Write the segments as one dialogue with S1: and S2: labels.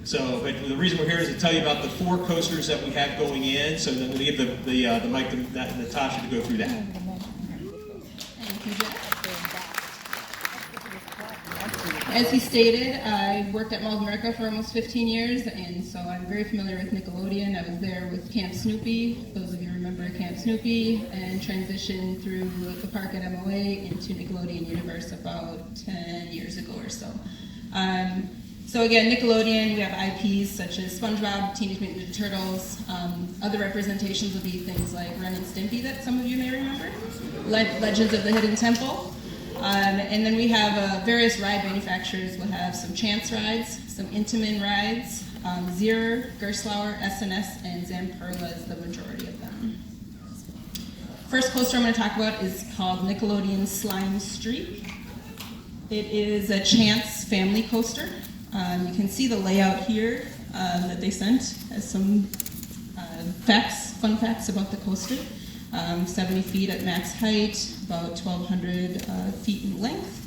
S1: So, but the reason we're here is to tell you about the 4 coasters that we have going in. So then we'll give the mic to Natasha to go through that.
S2: Thank you, Jeff. As he stated, I worked at Mall of America for almost 15 years, and so I'm very familiar with Nickelodeon. I was there with Camp Snoopy, those of you remember Camp Snoopy, and transitioned through the park at MOA into Nickelodeon Universe about 10 years ago or so. So again, Nickelodeon, we have IPs such as SpongeBob, Teenage Mutant Ninja Turtles. Other representations would be things like Ren and Stimpy that some of you may remember. Legends of the Hidden Temple. And then we have various ride manufacturers. We'll have some Chance rides, some Intamin rides, Zierer, Gerstlauer, SNS, and Zamperla is the majority of them. First coaster I'm going to talk about is called Nickelodeon Slime Streak. It is a Chance family coaster. You can see the layout here that they sent as some fun facts about the coaster. 70 feet at max height, about 1,200 feet in length.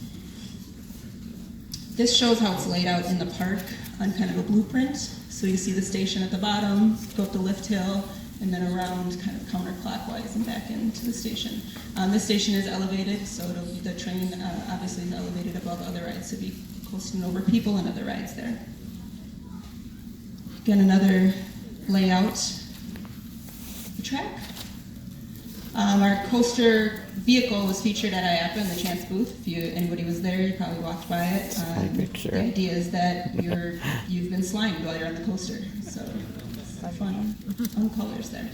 S2: This shows how it's laid out in the park on kind of a blueprint. So you see the station at the bottom, go up the lift hill, and then around kind of counterclockwise and back into the station. This station is elevated, so the train obviously is elevated above other rides to be coasting over people and other rides there. Again, another layout of the track. Our coaster vehicle was featured at IAPA in the Chance booth. If anybody was there, you probably walked by it. The idea is that you've been slimed while you're on the coaster, so fun colors there.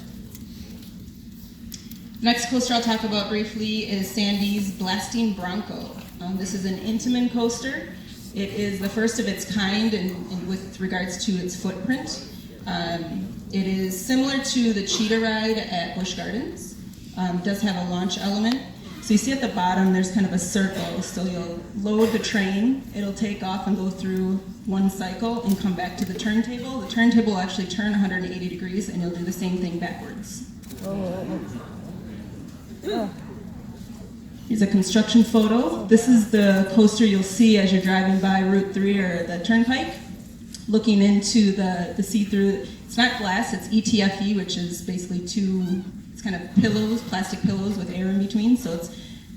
S2: Next coaster I'll talk about briefly is Sandy's Blasting Bronco. This is an Intamin coaster. It is the first of its kind with regards to its footprint. It is similar to the Cheetah ride at Busch Gardens. Does have a launch element. So you see at the bottom there's kind of a circle, so you'll load the train, it'll take off and go through one cycle and come back to the turntable. The turntable will actually turn 180 degrees and you'll do the same thing backwards. Here's a construction photo. This is the coaster you'll see as you're driving by Route 3 or the Turnpike, looking into the see-through. It's not glass, it's ETFE, which is basically it's kind of pillows, plastic pillows with air in between, so it's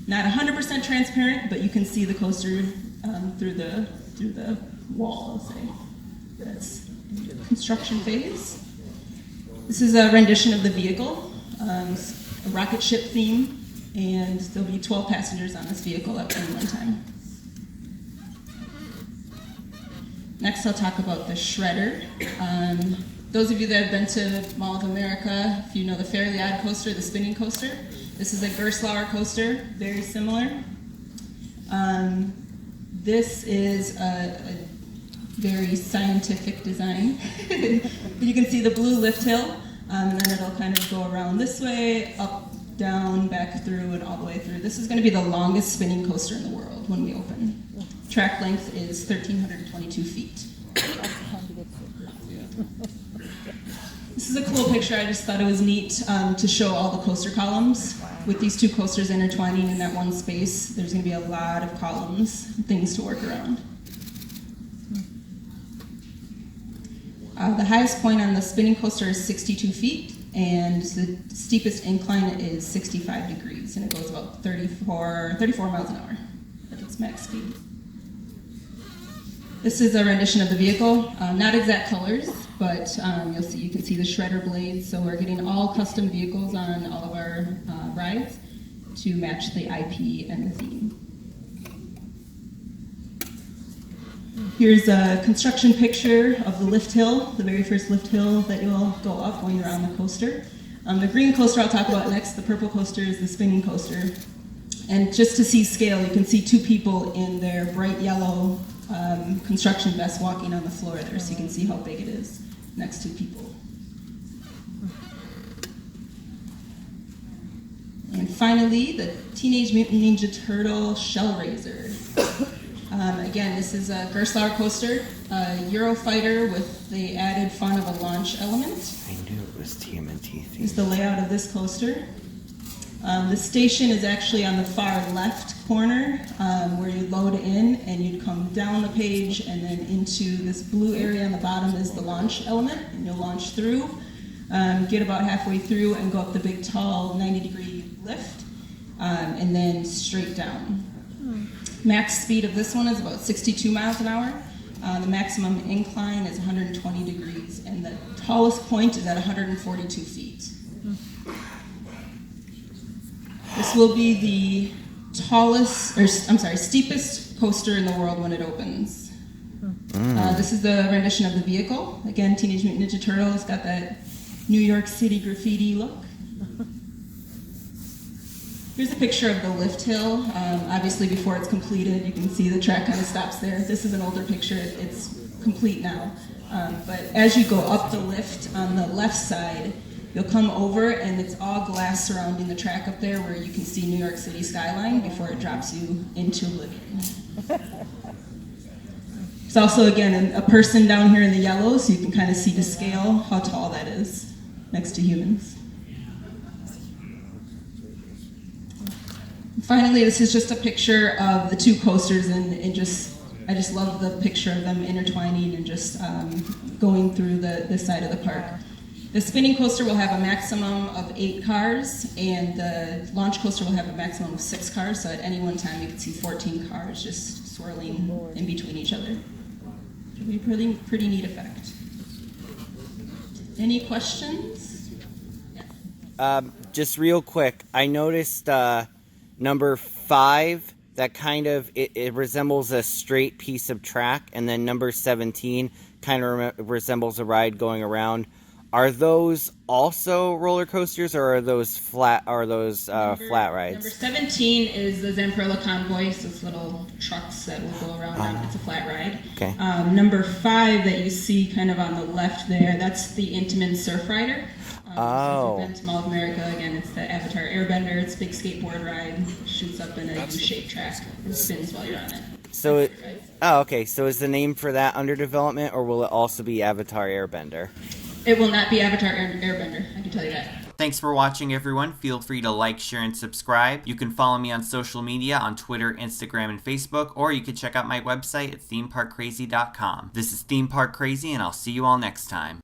S2: not 100% transparent, but you can see the coaster through the wall, I'll say. That's construction phase. This is a rendition of the vehicle, a rocket ship theme, and there'll be 12 passengers on this vehicle at any one time. Next, I'll talk about the Shredder. Those of you that have been to Mall of America, if you know the Fairly Odd coaster, the spinning coaster, this is a Gerstlauer coaster, very similar. This is a very scientific design. You can see the blue lift hill, and then it'll kind of go around this way, up, down, back through, and all the way through. This is going to be the longest spinning coaster in the world when we open. Track length is 1,322 feet. This is a cool picture. I just thought it was neat to show all the coaster columns. With these two coasters intertwining in that one space, there's going to be a lot of columns, things to work around. The highest point on the spinning coaster is 62 feet, and the steepest incline is 65 degrees, and it goes about 34 miles an hour at its max speed. This is a rendition of the vehicle, not exact colors, but you can see the shredder blades. So we're getting all custom vehicles on all of our rides to match the IP and the theme. Here's a construction picture of the lift hill, the very first lift hill that you'll go up when you're on the coaster. The green coaster I'll talk about next. The purple coaster is the spinning coaster. And just to see scale, you can see two people in their bright yellow construction vest walking on the floor there, so you can see how big it is next to people. And finally, the Teenage Mutant Ninja Turtle Shell Raiser. Again, this is a Gerstlauer coaster, a Eurofighter with the added fun of a launch element.
S3: I knew it was TMNT.
S2: This is the layout of this coaster. The station is actually on the far left corner where you load in and you'd come down the page and then into this blue area on the bottom is the launch element, and you'll launch through, get about halfway through and go up the big tall 90-degree lift and then straight down. Max speed of this one is about 62 miles an hour. The maximum incline is 120 degrees and the tallest point is at 142 feet. This will be the steepest coaster in the world when it opens. This is the rendition of the vehicle. Again, Teenage Mutant Ninja Turtles got that New York City graffiti look. Here's a picture of the lift hill. Obviously, before it's completed, you can see the track kind of stops there. This is an older picture. It's complete now. But as you go up the lift on the left side, you'll come over and it's all glass surrounding the track up there where you can see New York City skyline before it drops you into oblivion. There's also, again, a person down here in the yellow, so you can kind of see to scale how tall that is next to humans. Finally, this is just a picture of the two coasters, and I just love the picture of them intertwining and just going through this side of the park. The spinning coaster will have a maximum of 8 cars, and the launch coaster will have a maximum of 6 cars, so at any one time you can see 14 cars just swirling in between each other. It'll be a pretty neat effect. Any questions? Yeah.
S3: Just real quick, I noticed number 5, that kind of, it resembles a straight piece of track, and then number 17 kind of resembles a ride going around. Are those also roller coasters, or are those flat? Flat rides?
S2: Number 17 is the Zamperla Convoy, so it's little trucks that will go around. It's a flat ride.
S3: Okay.
S2: Number 5 that you see kind of on the left there, that's the Intamin Surf Rider.
S3: Oh.
S2: It's an event in Mall of America. Again, it's the Avatar Airbender. It's a big skateboard ride. Shoots up in a U-shaped track and spins while you're on it.
S3: So okay. So is the name for that under development, or will it also be Avatar Airbender?
S2: It will not be Avatar Airbender, I can tell you that.
S4: Thanks for watching, everyone. Feel free to like, share, and subscribe. You can follow me on social media on Twitter, Instagram, and Facebook, or you can check out my website at themeparkcrazy.com. This is Theme Park Crazy, and I'll see you all next time.